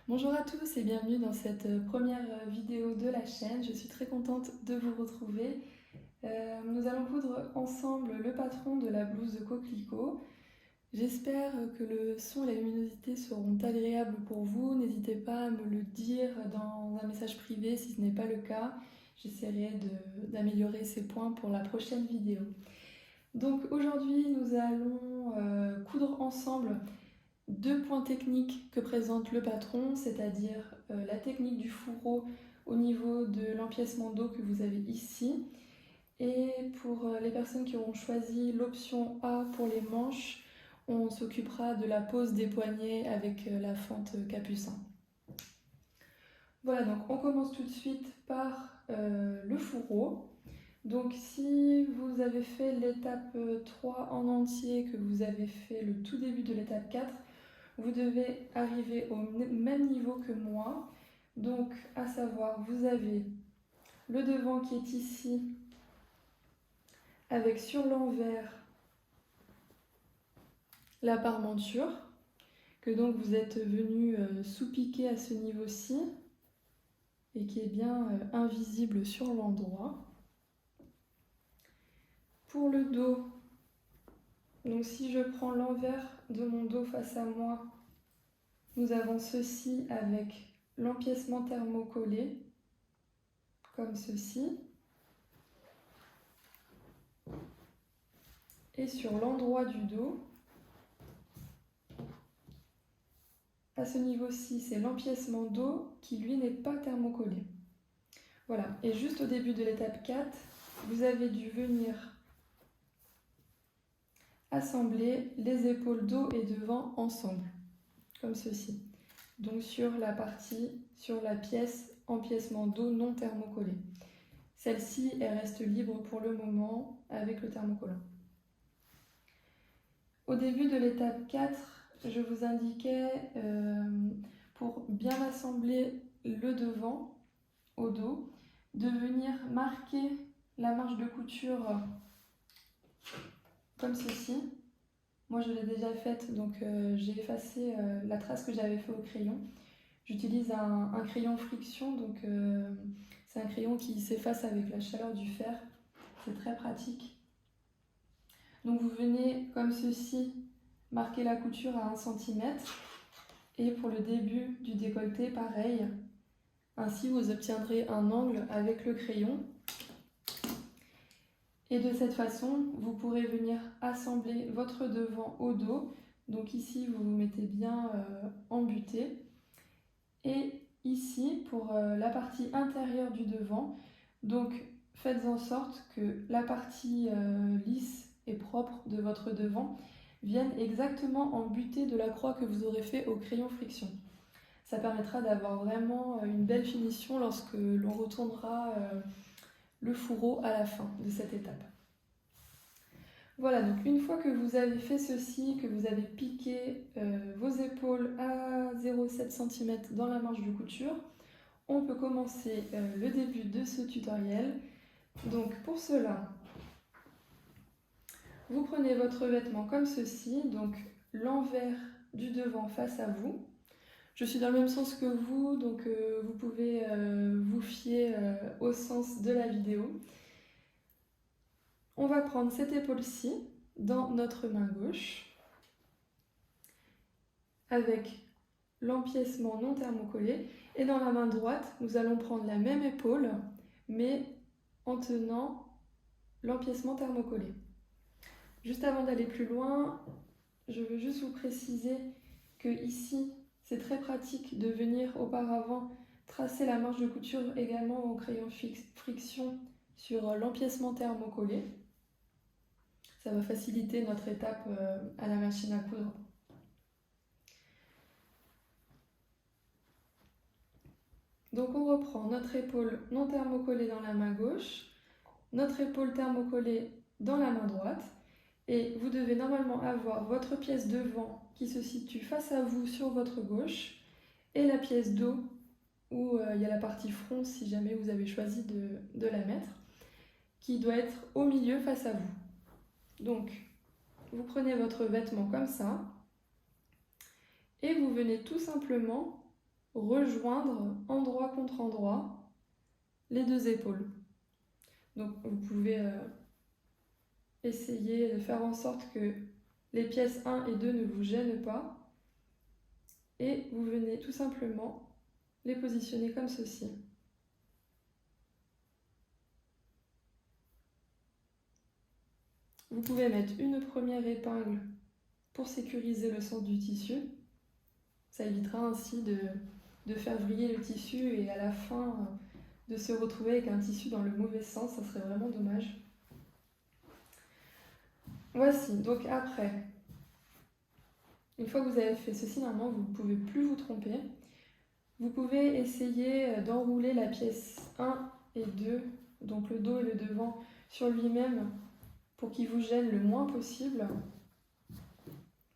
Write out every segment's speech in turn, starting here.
Bonjour à tous et bienvenue dans cette première vidéo de la chaîne. Je suis très contente de vous retrouver. Nous allons coudre ensemble le patron de la blouse de coquelicot. J'espère que le son et la luminosité seront agréables pour vous. N'hésitez pas à me le dire dans un message privé si ce n'est pas le cas. J'essaierai d'améliorer ces points pour la prochaine vidéo. Donc aujourd'hui nous allons coudre ensemble deux points techniques que présente le patron, c'est-à-dire la technique du fourreau au niveau de l'empiècement dos que vous avez ici. Et pour les personnes qui auront choisi l'option A pour les manches, on s'occupera de la pose des poignets avec la fente capucin. Voilà, donc on commence tout de suite par le fourreau. Donc si vous avez fait l'étape 3 en entier, que vous avez fait le tout début de l'étape 4, vous devez arriver au même niveau que moi. Donc, à savoir, vous avez le devant qui est ici, avec sur l'envers la parmenture, que donc vous êtes venu sous-piquer à ce niveau-ci, et qui est bien invisible sur l'endroit. Pour le dos, donc si je prends l'envers de mon dos face à moi, nous avons ceci avec l'empiècement thermocollé, comme ceci. Et sur l'endroit du dos, à ce niveau-ci, c'est l'empiècement dos qui, lui, n'est pas thermocollé. Voilà, et juste au début de l'étape 4, vous avez dû venir assembler les épaules dos et devant ensemble, comme ceci. Donc sur la pièce empiècement dos non thermocollé. Celle-ci, elle reste libre pour le moment avec le thermocollant. Au début de l'étape 4, je vous indiquais pour bien assembler le devant au dos, de venir marquer la marge de couture comme ceci. Moi je l'ai déjà faite, donc j'ai effacé la trace que j'avais fait au crayon. J'utilise un crayon friction, donc c'est un crayon qui s'efface avec la chaleur du fer. C'est très pratique. Donc vous venez comme ceci marquer la couture à 1 cm. Et pour le début du décolleté, pareil. Ainsi, vous obtiendrez un angle avec le crayon. Et de cette façon, vous pourrez venir assembler votre devant au dos. Donc ici, vous vous mettez bien embuté. Et ici, pour la partie intérieure du devant, donc faites en sorte que la partie lisse et propre de votre devant vienne exactement embuter de la croix que vous aurez fait au crayon friction. Ça permettra d'avoir vraiment une belle finition lorsque l'on retournera le fourreau à la fin de cette étape. Voilà, donc une fois que vous avez fait ceci, que vous avez piqué vos épaules à 0,7 cm dans la marge de couture, on peut commencer le début de ce tutoriel. Donc pour cela, vous prenez votre vêtement comme ceci, donc l'envers du devant face à vous. Je suis dans le même sens que vous, donc vous pouvez vous fier au sens de la vidéo. On va prendre cette épaule-ci dans notre main gauche, avec l'empiècement non thermocollé, et dans la main droite, nous allons prendre la même épaule, mais en tenant l'empiècement thermocollé. Juste avant d'aller plus loin, je veux juste vous préciser que ici, c'est très pratique de venir auparavant tracer la marge de couture également au crayon friction sur l'empiècement thermocollé. Ça va faciliter notre étape à la machine à coudre. Donc on reprend notre épaule non thermocollée dans la main gauche, notre épaule thermocollée dans la main droite, et vous devez normalement avoir votre pièce devant qui se situe face à vous sur votre gauche, et la pièce dos où il y a la partie front si jamais vous avez choisi de la mettre, qui doit être au milieu face à vous. Donc vous prenez votre vêtement comme ça, et vous venez tout simplement rejoindre endroit contre endroit les deux épaules. Donc vous pouvez essayer de faire en sorte que les pièces 1 et 2 ne vous gênent pas et vous venez tout simplement les positionner comme ceci. Vous pouvez mettre une première épingle pour sécuriser le sens du tissu. Ça évitera ainsi de faire vriller le tissu et à la fin de se retrouver avec un tissu dans le mauvais sens, ça serait vraiment dommage. Voici, donc après, une fois que vous avez fait ceci, normalement vous ne pouvez plus vous tromper. Vous pouvez essayer d'enrouler la pièce 1 et 2, donc le dos et le devant, sur lui-même pour qu'il vous gêne le moins possible,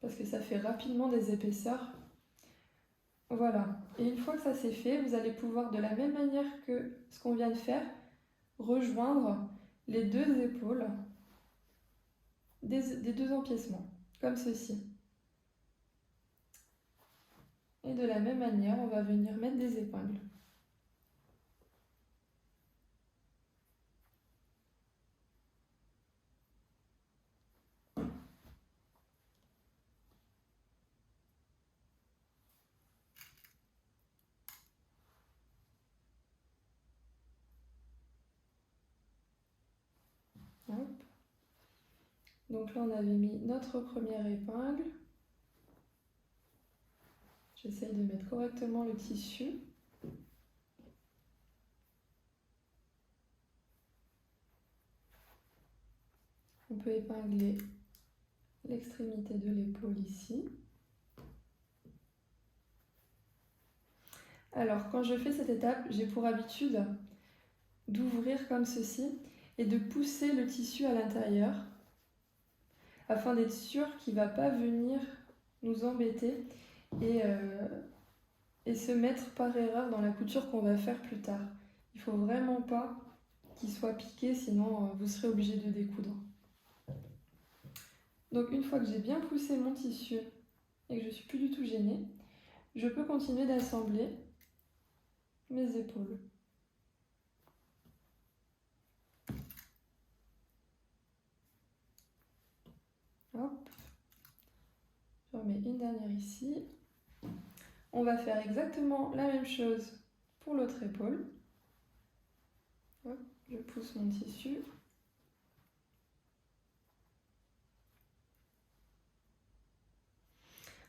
parce que ça fait rapidement des épaisseurs. Voilà, et une fois que ça c'est fait, vous allez pouvoir, de la même manière que ce qu'on vient de faire, rejoindre les deux épaules des deux empiècements, comme ceci. Et de la même manière, on va venir mettre des épingles. Hop. Donc là, on avait mis notre première épingle. J'essaye de mettre correctement le tissu. On peut épingler l'extrémité de l'épaule ici. Alors, quand je fais cette étape, j'ai pour habitude d'ouvrir comme ceci et de pousser le tissu à l'intérieur afin d'être sûr qu'il ne va pas venir nous embêter et se mettre par erreur dans la couture qu'on va faire plus tard. Il ne faut vraiment pas qu'il soit piqué, sinon vous serez obligé de découdre. Donc une fois que j'ai bien poussé mon tissu et que je ne suis plus du tout gênée, je peux continuer d'assembler mes épaules. Hop. Je remets une dernière ici. On va faire exactement la même chose pour l'autre épaule. Hop, je pousse mon tissu.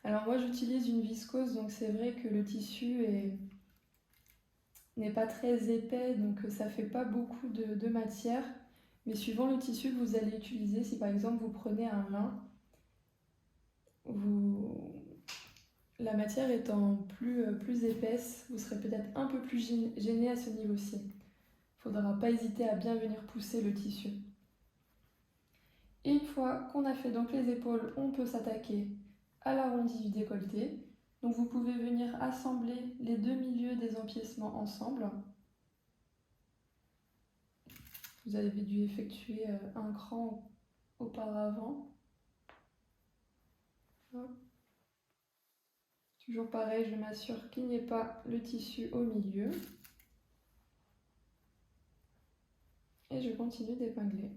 Alors moi j'utilise une viscose, donc c'est vrai que le tissu n'est pas très épais, donc ça ne fait pas beaucoup de matière. Mais suivant le tissu que vous allez utiliser, si par exemple vous prenez un lin, la matière étant plus épaisse, vous serez peut-être un peu plus gêné à ce niveau-ci. Il ne faudra pas hésiter à bien venir pousser le tissu. Et une fois qu'on a fait donc les épaules, on peut s'attaquer à l'arrondi du décolleté. Donc vous pouvez venir assembler les deux milieux des empiècements ensemble. Vous avez dû effectuer un cran auparavant. Hop. Toujours pareil, je m'assure qu'il n'y ait pas le tissu au milieu. Et je continue d'épingler.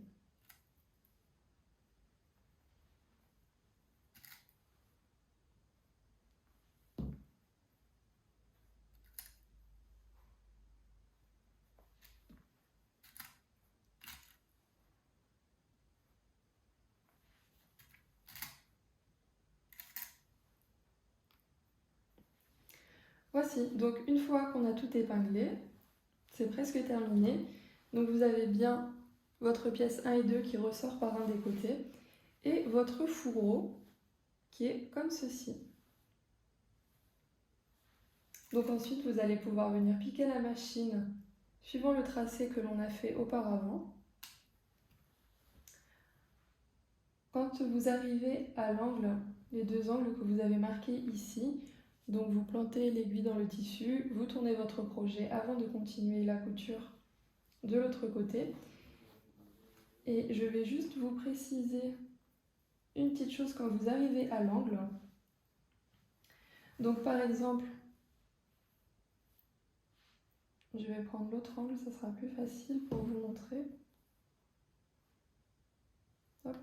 Voici, donc une fois qu'on a tout épinglé, c'est presque terminé. Donc vous avez bien votre pièce 1 et 2 qui ressort par un des côtés et votre fourreau qui est comme ceci. Donc ensuite vous allez pouvoir venir piquer la machine suivant le tracé que l'on a fait auparavant. Quand vous arrivez à l'angle, les deux angles que vous avez marqués ici, donc vous plantez l'aiguille dans le tissu, vous tournez votre crochet avant de continuer la couture de l'autre côté. Et je vais juste vous préciser une petite chose quand vous arrivez à l'angle. Donc par exemple, Je vais prendre l'autre angle, ça sera plus facile pour vous montrer. Hop.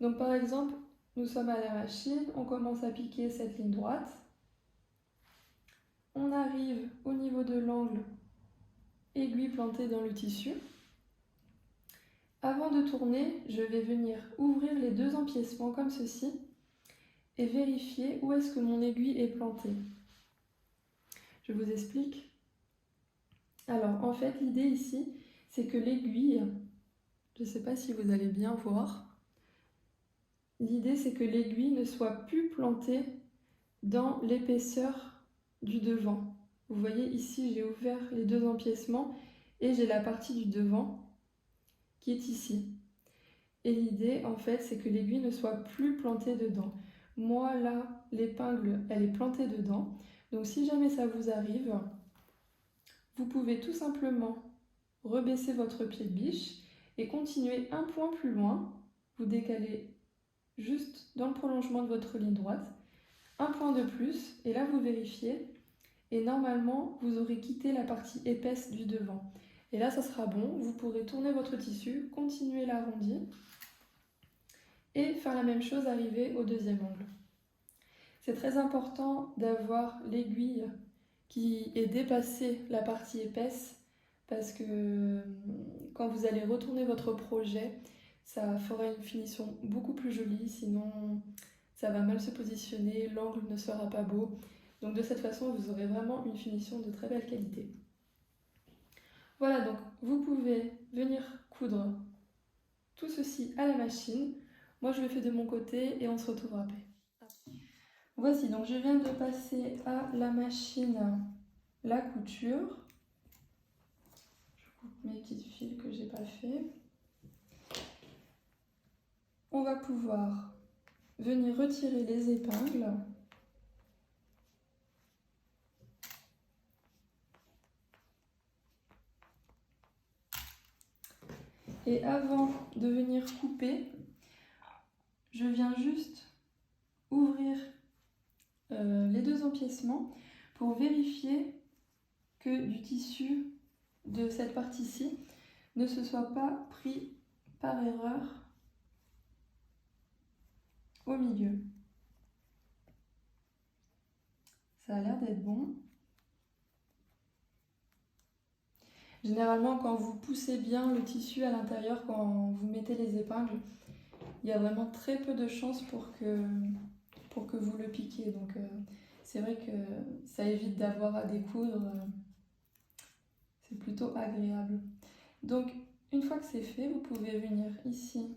Donc par exemple, nous sommes à la machine, on commence à piquer cette ligne droite. On arrive au niveau de l'angle, aiguille plantée dans le tissu. Avant de tourner, je vais venir ouvrir les deux empiècements comme ceci et vérifier où est-ce que mon aiguille est plantée. Je vous explique. Alors en fait, l'idée ici, c'est que l'aiguille, je ne sais pas si vous allez bien voir, l'idée c'est que l'aiguille ne soit plus plantée dans l'épaisseur du devant. Vous voyez ici, j'ai ouvert les deux empiècements et j'ai la partie du devant qui est ici. Et l'idée, en fait, c'est que l'aiguille ne soit plus plantée dedans. Moi, là, l'épingle, elle est plantée dedans. Donc, si jamais ça vous arrive, vous pouvez tout simplement rebaisser votre pied de biche et continuer un point plus loin. Vous décalez juste dans le prolongement de votre ligne droite. Un point de plus, et là, vous vérifiez. Et normalement, vous aurez quitté la partie épaisse du devant. Et là, ça sera bon. Vous pourrez tourner votre tissu, continuer l'arrondi et faire la même chose, arriver au deuxième angle. C'est très important d'avoir l'aiguille qui est dépassée la partie épaisse parce que quand vous allez retourner votre projet, ça fera une finition beaucoup plus jolie, sinon ça va mal se positionner, l'angle ne sera pas beau. Donc de cette façon, vous aurez vraiment une finition de très belle qualité. Voilà, donc vous pouvez venir coudre tout ceci à la machine. Moi, je le fais de mon côté et on se retrouve après. Voici, donc je viens de passer à la machine la couture. Je coupe mes petites fils que j'ai pas fait. On va pouvoir venir retirer les épingles. Et avant de venir couper, je viens juste ouvrir les deux empiècements pour vérifier que du tissu de cette partie-ci ne se soit pas pris par erreur au milieu. Ça a l'air d'être bon. Généralement, quand vous poussez bien le tissu à l'intérieur, quand vous mettez les épingles, il y a vraiment très peu de chances pour que vous le piquiez. Donc c'est vrai que ça évite d'avoir à découdre. C'est plutôt agréable. Donc une fois que c'est fait, vous pouvez venir ici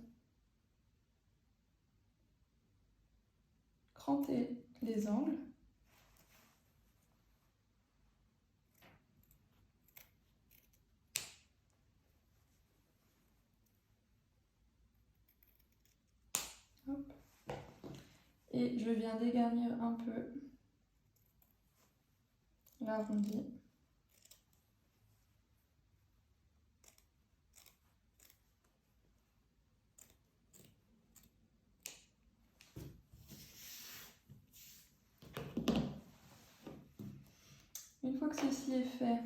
cranter les angles. Hop. Et je viens dégarnir un peu l'arrondi. Une fois que ceci est fait,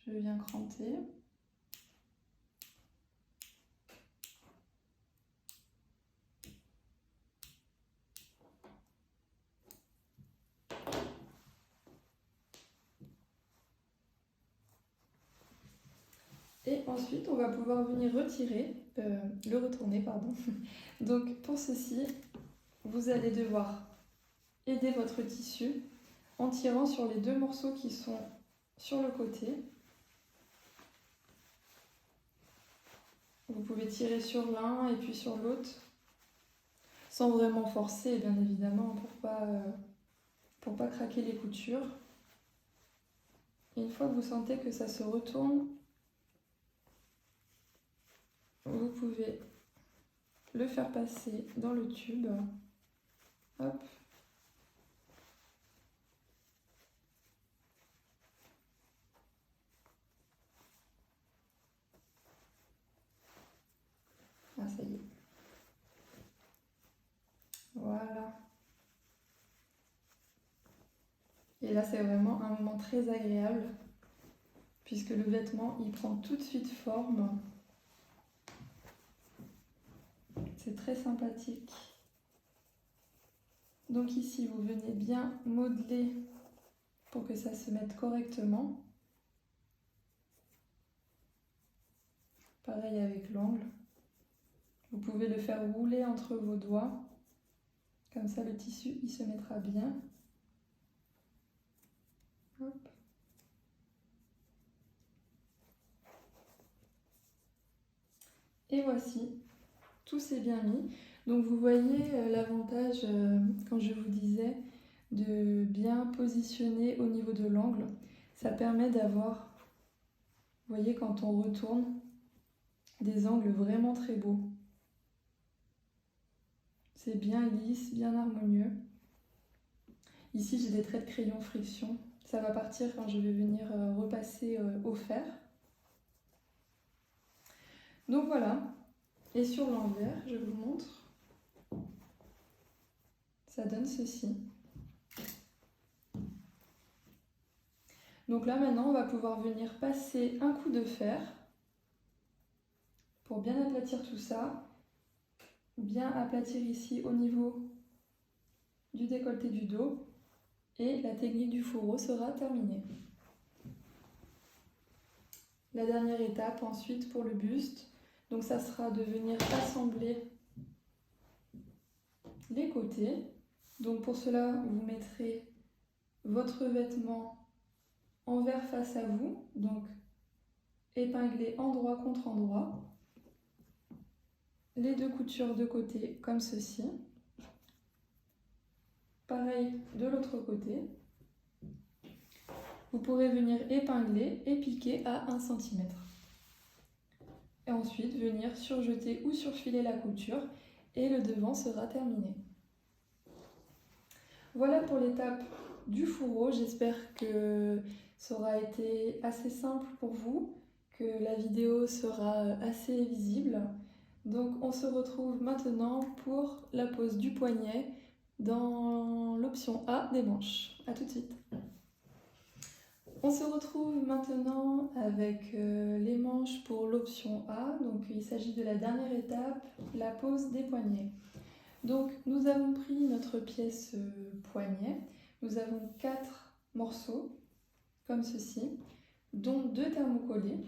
je viens cranter. Et ensuite, on va pouvoir venir le retourner, pardon. Donc pour ceci, vous allez devoir aider votre tissu en tirant sur les deux morceaux qui sont sur le côté. Vous pouvez tirer sur l'un et puis sur l'autre, sans vraiment forcer, bien évidemment, pour pas craquer les coutures. Et une fois que vous sentez que ça se retourne, vous pouvez le faire passer dans le tube. Hop. Ah, ça y est. Voilà. Et là, c'est vraiment un moment très agréable puisque le vêtement, il prend tout de suite forme. C'est très sympathique. Donc ici, vous venez bien modeler pour que ça se mette correctement. Pareil avec l'angle. Vous pouvez le faire rouler entre vos doigts. Comme ça, le tissu, il se mettra bien. Hop. Et voici, tout s'est bien mis. Donc vous voyez l'avantage, quand je vous disais, de bien positionner au niveau de l'angle. Ça permet d'avoir, vous voyez, quand on retourne, des angles vraiment très beaux. C'est bien lisse, bien harmonieux. Ici, j'ai des traits de crayon friction. Ça va partir quand je vais venir repasser au fer. Donc voilà. Et sur l'envers, je vous montre. Ça donne ceci. Donc là, maintenant, on va pouvoir venir passer un coup de fer pour bien aplatir tout ça. Bien aplatir ici au niveau du décolleté du dos. Et la technique du fourreau sera terminée. La dernière étape ensuite pour le buste, donc ça sera de venir assembler les côtés. Donc pour cela, vous mettrez votre vêtement envers face à vous, donc épinglé endroit contre endroit. Les deux coutures de côté comme ceci. Pareil de l'autre côté. Vous pourrez venir épingler et piquer à 1 cm. Et ensuite venir surjeter ou surfiler la couture et le devant sera terminé. Voilà pour l'étape du fourreau. J'espère que ça aura été assez simple pour vous, que la vidéo sera assez visible. Donc on se retrouve maintenant pour la pose du poignet dans l'option A des manches. A tout de suite. On se retrouve maintenant avec les manches pour l'option A. Donc il s'agit de la dernière étape, la pose des poignets. Donc nous avons pris notre pièce poignet. Nous avons 4 morceaux comme ceci, dont 2 thermocollés.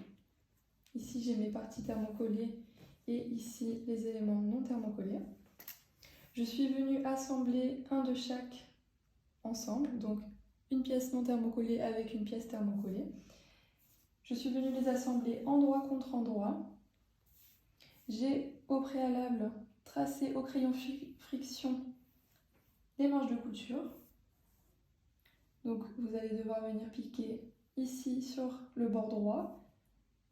Ici j'ai mes parties thermocollées et ici les éléments non thermocollés. Je suis venue assembler un de chaque ensemble, donc une pièce non thermocollée avec une pièce thermocollée. Je suis venue les assembler endroit contre endroit. J'ai au préalable tracé au crayon friction les manches de couture. Donc vous allez devoir venir piquer ici sur le bord droit,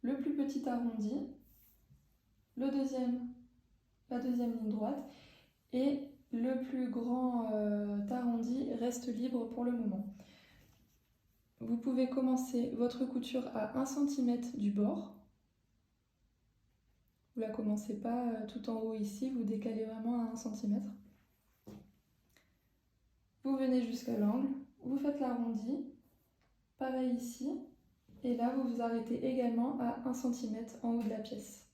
le plus petit arrondi, la deuxième ligne droite et le plus grand arrondi reste libre pour le moment. Vous pouvez commencer votre couture à 1 cm du bord. Vous ne la commencez pas tout en haut ici, vous décalez vraiment à 1 cm. Vous venez jusqu'à l'angle, vous faites l'arrondi, pareil ici, et là vous vous arrêtez également à 1 cm en haut de la pièce.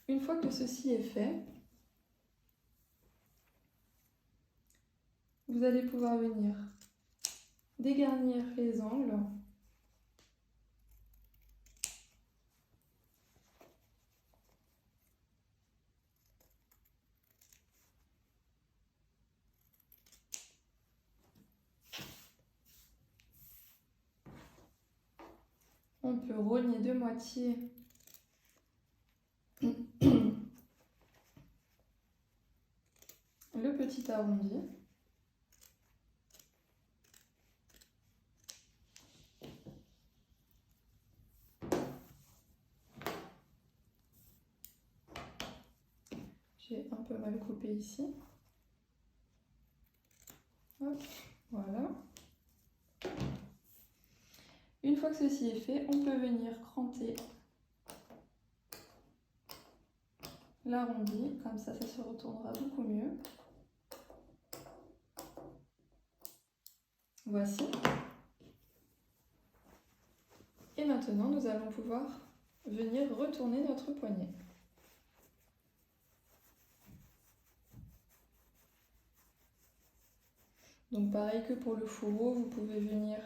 Une fois que ceci est fait, vous allez pouvoir venir dégarnir les angles. On peut rogner de moitié le petit arrondi. J'ai un peu mal coupé ici. Hop, voilà. Une fois que ceci est fait, on peut venir cranter l'arrondi, comme ça se retournera beaucoup mieux. Voici. Et maintenant, nous allons pouvoir venir retourner notre poignet. Donc pareil que pour le fourreau, vous pouvez venir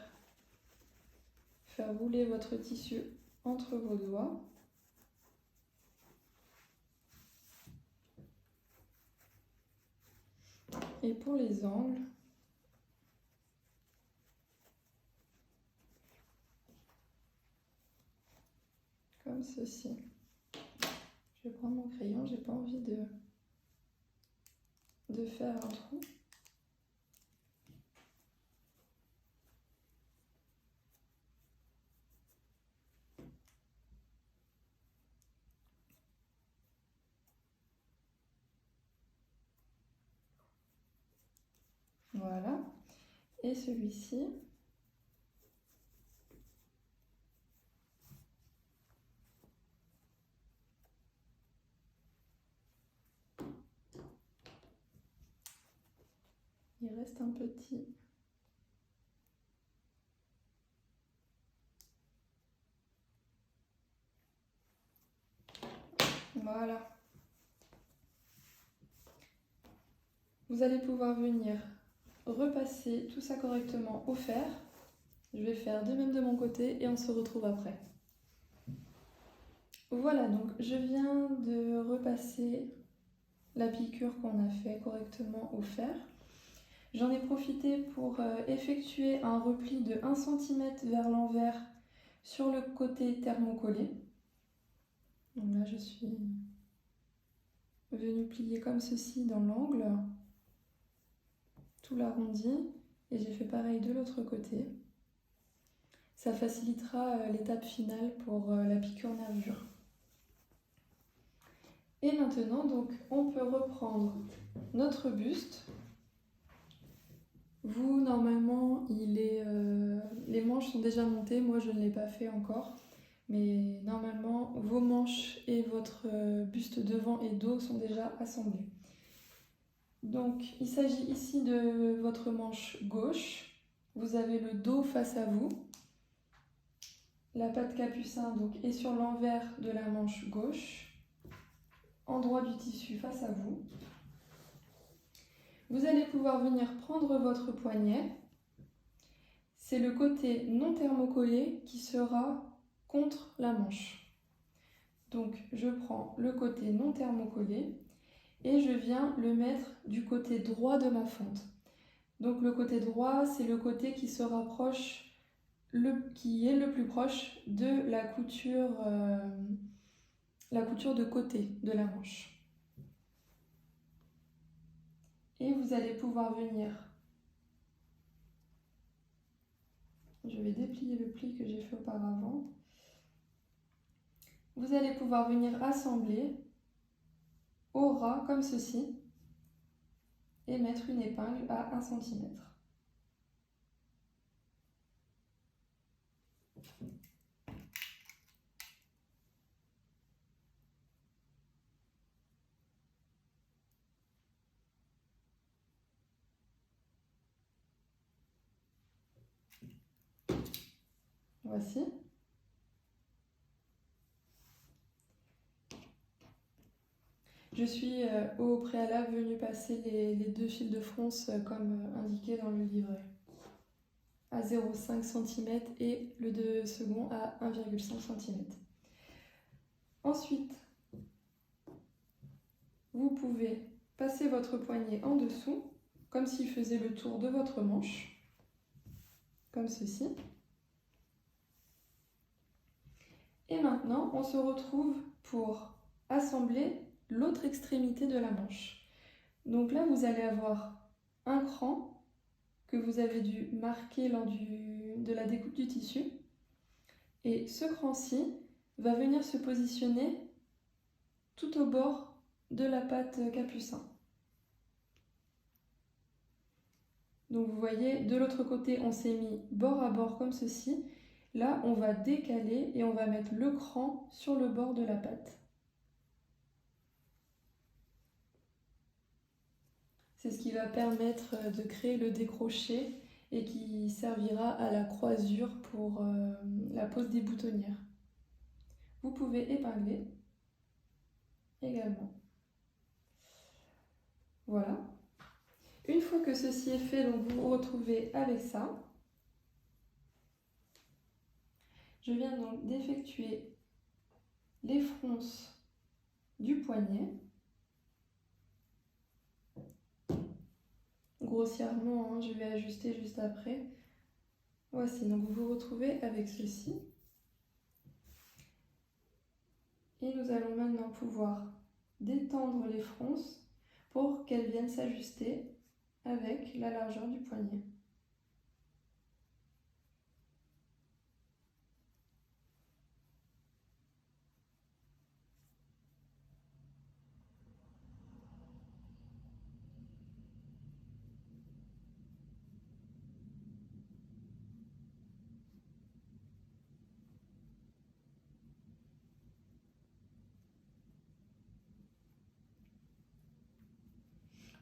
faire rouler votre tissu entre vos doigts. Et pour les angles, comme ceci. Je vais prendre mon crayon, j'ai pas envie de faire un trou. Voilà. Et celui-ci. Il reste un petit. Voilà. Vous allez pouvoir venir repasser tout ça correctement au fer. Je vais faire de même de mon côté et on se retrouve après. Voilà, donc je viens de repasser la piqûre qu'on a fait correctement au fer. J'en ai profité pour effectuer un repli de 1 cm vers l'envers sur le côté thermocollé. Donc là, je suis venue plier comme ceci dans l'angle, tout l'arrondi, et j'ai fait pareil de l'autre côté. Ça facilitera l'étape finale pour la piqûre nervure. Et maintenant, donc, on peut reprendre notre buste. Vous, normalement, les manches sont déjà montées. Moi, je ne l'ai pas fait encore. Mais normalement, vos manches et votre buste devant et dos sont déjà assemblés. Donc, il s'agit ici de votre manche gauche. Vous avez le dos face à vous. La patte capucin donc, est sur l'envers de la manche gauche. Endroit du tissu face à vous. Vous allez pouvoir venir prendre votre poignet. C'est le côté non thermocollé qui sera contre la manche. Donc je prends le côté non thermocollé et je viens le mettre du côté droit de ma fente. Donc le côté droit, c'est le côté qui se rapproche, qui est le plus proche de la couture de côté de la manche. Et vous allez pouvoir venir, je vais déplier le pli que j'ai fait auparavant, vous allez pouvoir venir assembler au ras comme ceci et mettre une épingle à 1 cm. Voici. Je suis au préalable venue passer les 2 fils de fronce comme indiqué dans le livret, à 0,5 cm et le second à 1,5 cm. Ensuite, vous pouvez passer votre poignet en dessous, comme s'il faisait le tour de votre manche, comme ceci. Et maintenant, on se retrouve pour assembler l'autre extrémité de la manche. Donc là, vous allez avoir un cran que vous avez dû marquer lors de la découpe du tissu. Et ce cran-ci va venir se positionner tout au bord de la patte capucin. Donc vous voyez, de l'autre côté, on s'est mis bord à bord comme ceci. Là, on va décaler et on va mettre le cran sur le bord de la patte. C'est ce qui va permettre de créer le décroché et qui servira à la croisure pour la pose des boutonnières. Vous pouvez épingler également. Voilà. Une fois que ceci est fait, donc vous vous retrouvez avec ça. Je viens donc d'effectuer les fronces du poignet. Grossièrement, hein, je vais ajuster juste après. Voici, donc vous vous retrouvez avec ceci. Et nous allons maintenant pouvoir détendre les fronces pour qu'elles viennent s'ajuster avec la largeur du poignet.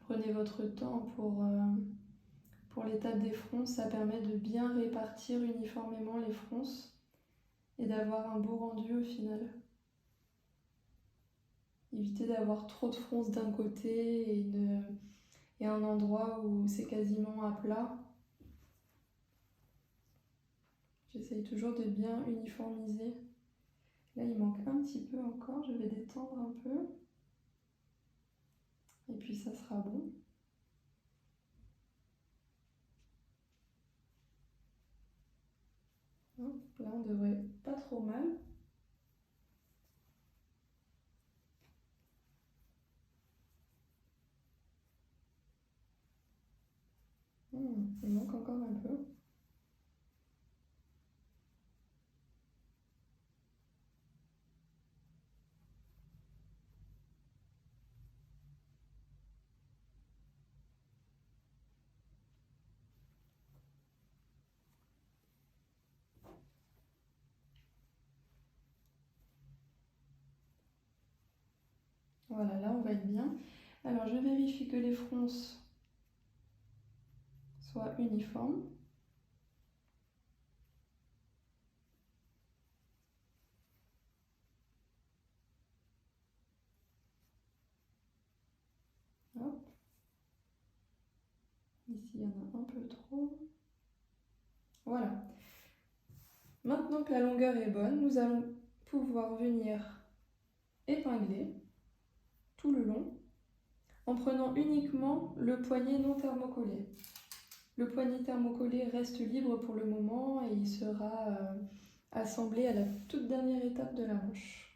Prenez votre temps pour l'étape des fronces, ça permet de bien répartir uniformément les fronces et d'avoir un beau rendu au final. Évitez d'avoir trop de fronces d'un côté et un endroit où c'est quasiment à plat. J'essaye toujours de bien uniformiser. Là, il manque un petit peu encore, je vais détendre un peu. Et puis ça sera bon. Hop, là, on devrait pas trop mal. Il manque encore un peu. Voilà, là on va être bien. Alors je vérifie que les fronces soient uniformes. Hop. Ici il y en a un peu trop. Voilà. Maintenant que la longueur est bonne, nous allons pouvoir venir épingler tout le long en prenant uniquement le poignet non thermocollé. Le poignet thermocollé reste libre pour le moment et il sera assemblé à la toute dernière étape de la manche.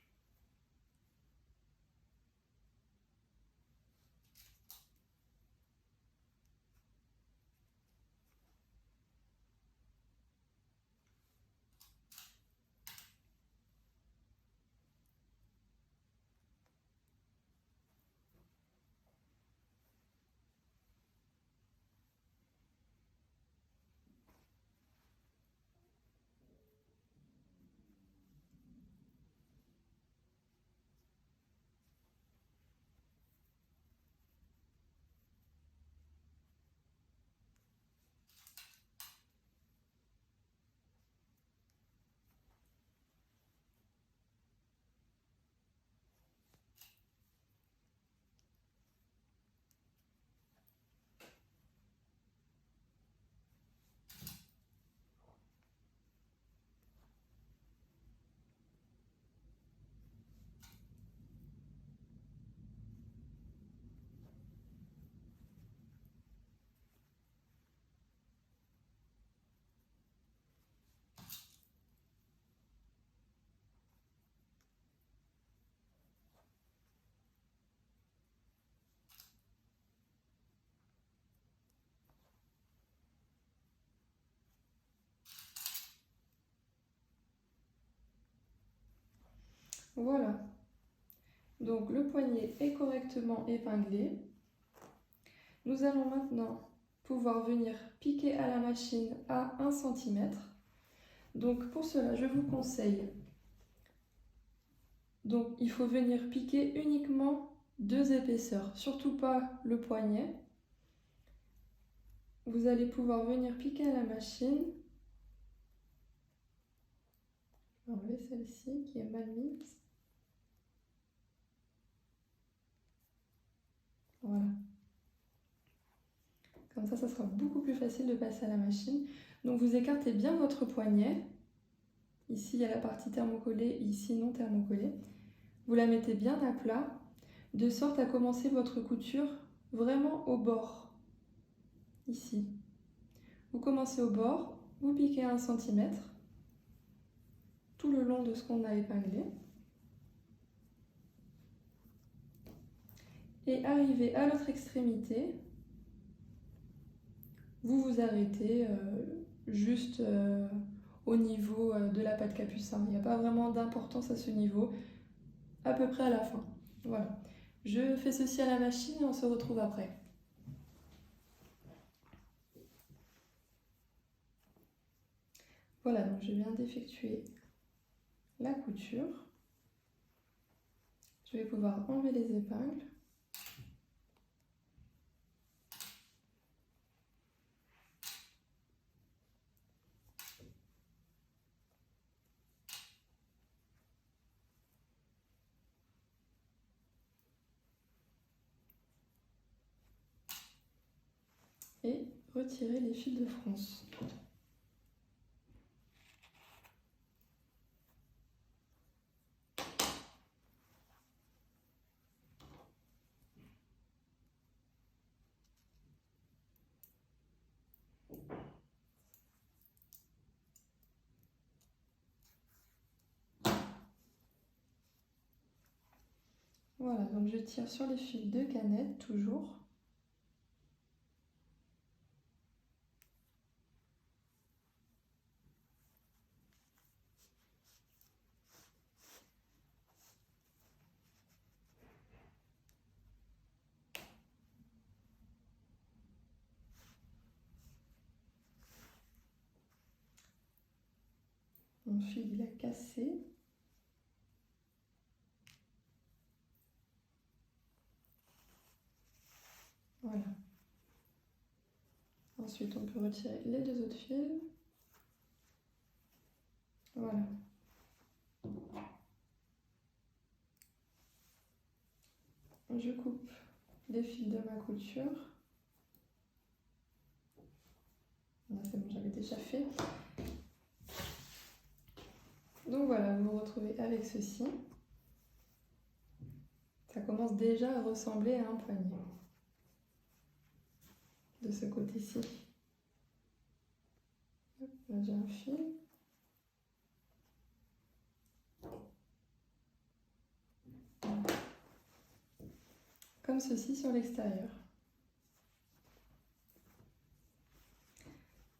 Voilà. Donc le poignet est correctement épinglé. Nous allons maintenant pouvoir venir piquer à la machine à 1 cm. Donc pour cela, je vous conseille, donc il faut venir piquer uniquement 2 épaisseurs, surtout pas le poignet. vous allez pouvoir venir piquer à la machine. Je vais enlever celle-ci qui est mal mise. Voilà. Comme ça sera beaucoup plus facile de passer à la machine. Donc vous écartez bien votre poignet. Ici, il y a la partie thermocollée, ici non thermocollée. Vous la mettez bien à plat, de sorte à commencer votre couture vraiment au bord. Ici. Vous commencez au bord, vous piquez 1 cm tout le long de ce qu'on a épinglé. Et arrivé à l'autre extrémité, vous vous arrêtez juste au niveau de la patte capucin. Il n'y a pas vraiment d'importance à ce niveau, à peu près à la fin. Voilà. Je fais ceci à la machine et on se retrouve après. Voilà, donc je viens d'effectuer la couture. Je vais pouvoir enlever les épingles. Et retirer les fils de fronce. Voilà, donc je tire sur les fils de canette toujours. Mon fil il a cassé. Voilà. Ensuite, on peut retirer les 2 autres fils. Voilà. Je coupe les fils de ma couture. Là, c'est bon, j'avais déjà fait. Donc voilà, vous vous retrouvez avec ceci. Ça commence déjà à ressembler à un poignet. De ce côté-ci. Là, j'ai un fil. Comme ceci sur l'extérieur.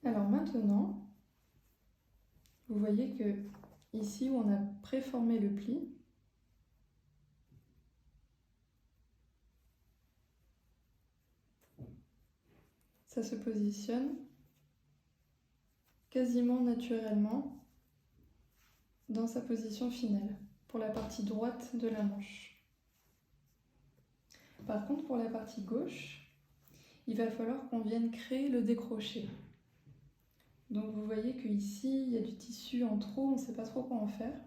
Alors maintenant, vous voyez que ici où on a préformé le pli, ça se positionne quasiment naturellement dans sa position finale, pour la partie droite de la manche. Par contre, pour la partie gauche, il va falloir qu'on vienne créer le décroché. Donc vous voyez qu'ici, il y a du tissu en trop, on ne sait pas trop quoi en faire.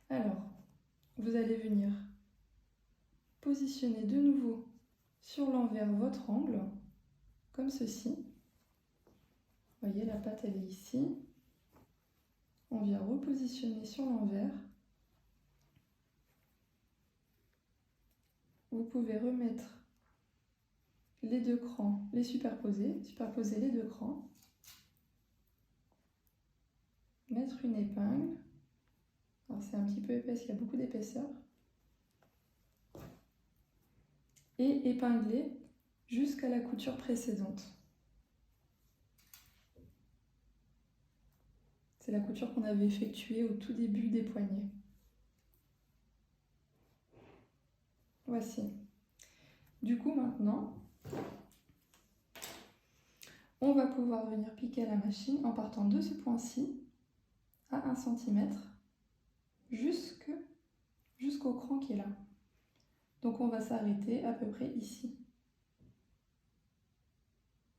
Alors, vous allez venir positionner de nouveau sur l'envers votre angle, comme ceci. Vous voyez, la patte elle est ici. On vient repositionner sur l'envers. Vous pouvez remettre les 2 crans, les superposer les 2 crans. Mettre une épingle. Alors c'est un petit peu épais, il y a beaucoup d'épaisseur. Et épingler jusqu'à la couture précédente. C'est la couture qu'on avait effectuée au tout début des poignets. Voici. Du coup, maintenant, on va pouvoir venir piquer à la machine en partant de ce point-ci à 1 cm jusqu'au cran qui est là. Donc on va s'arrêter à peu près ici.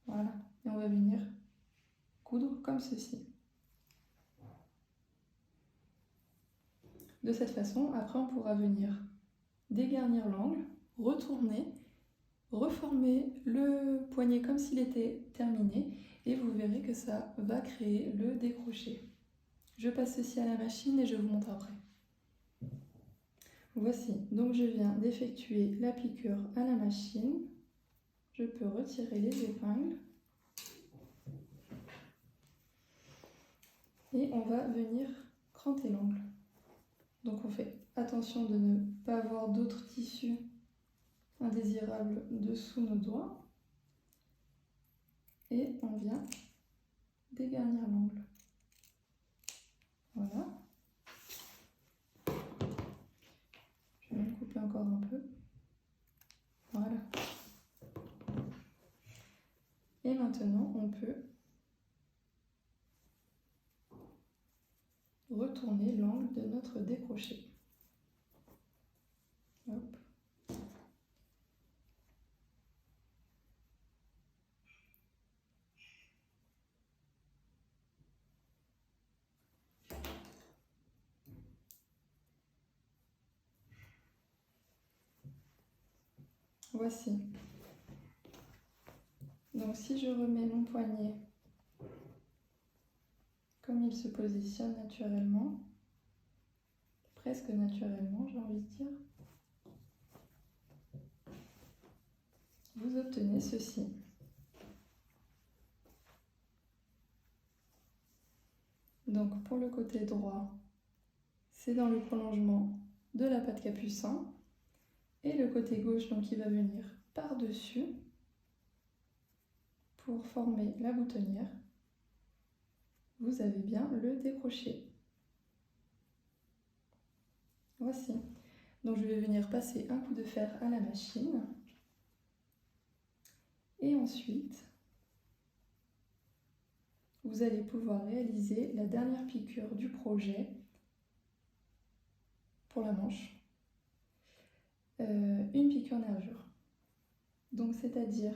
Voilà. et on va venir coudre comme ceci. De cette façon, après on pourra venir dégarnir l'angle, retourner, reformer le poignet comme s'il était terminé et vous verrez que ça va créer le décroché. Je passe ceci à la machine et je vous montre après. Voici, donc je viens d'effectuer la piqûre à la machine. Je peux retirer les épingles. Et on va venir cranter l'angle. Donc on fait attention de ne pas avoir d'autres tissus indésirables dessous nos doigts. Et on vient dégarnir l'angle. Voilà. Je vais me couper encore un peu. Voilà. Et maintenant, on peut retourner l'angle de notre décroché. Hop. Voici. Donc si je remets mon poignet comme il se positionne naturellement, presque naturellement j'ai envie de dire, vous obtenez ceci. Donc pour le côté droit, c'est dans le prolongement de la patte capucin, et le côté gauche donc il va venir par-dessus pour former la boutonnière. Vous avez bien le décroché. Voici. Donc je vais venir passer un coup de fer à la machine. Et ensuite, vous allez pouvoir réaliser la dernière piqûre du projet pour la manche. Une piqûre nervure. Donc c'est-à-dire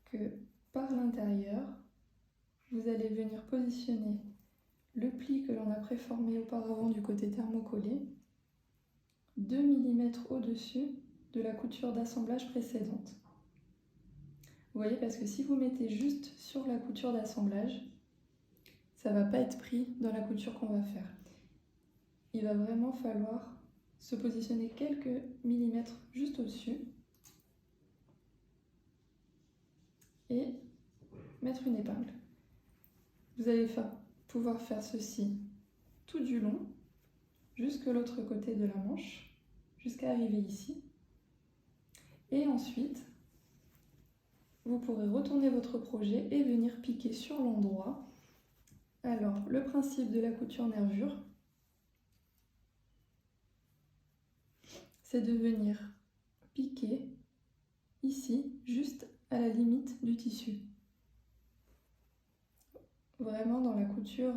que par l'intérieur, vous allez venir positionner le pli que l'on a préformé auparavant du côté thermocollé 2 mm au-dessus de la couture d'assemblage précédente. Vous voyez, parce que si vous mettez juste sur la couture d'assemblage, ça ne va pas être pris dans la couture qu'on va faire. Il va vraiment falloir se positionner quelques millimètres juste au-dessus et mettre une épingle. Vous allez pouvoir faire ceci tout du long, jusque l'autre côté de la manche, jusqu'à arriver ici. Et ensuite, vous pourrez retourner votre projet et venir piquer sur l'endroit. Alors, le principe de la couture nervure, c'est de venir piquer ici, juste à la limite du tissu. Vraiment dans la couture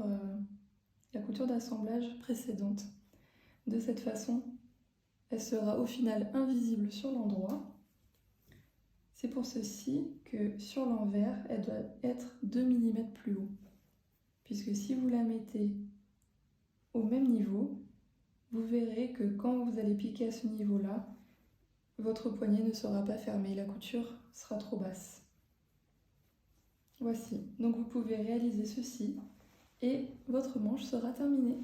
d'assemblage précédente. De cette façon, elle sera au final invisible sur l'endroit. C'est pour ceci que sur l'envers, elle doit être 2 mm plus haut. Puisque si vous la mettez au même niveau, vous verrez que quand vous allez piquer à ce niveau-là, votre poignet ne sera pas fermé, la couture sera trop basse. Voici, donc vous pouvez réaliser ceci et votre manche sera terminée.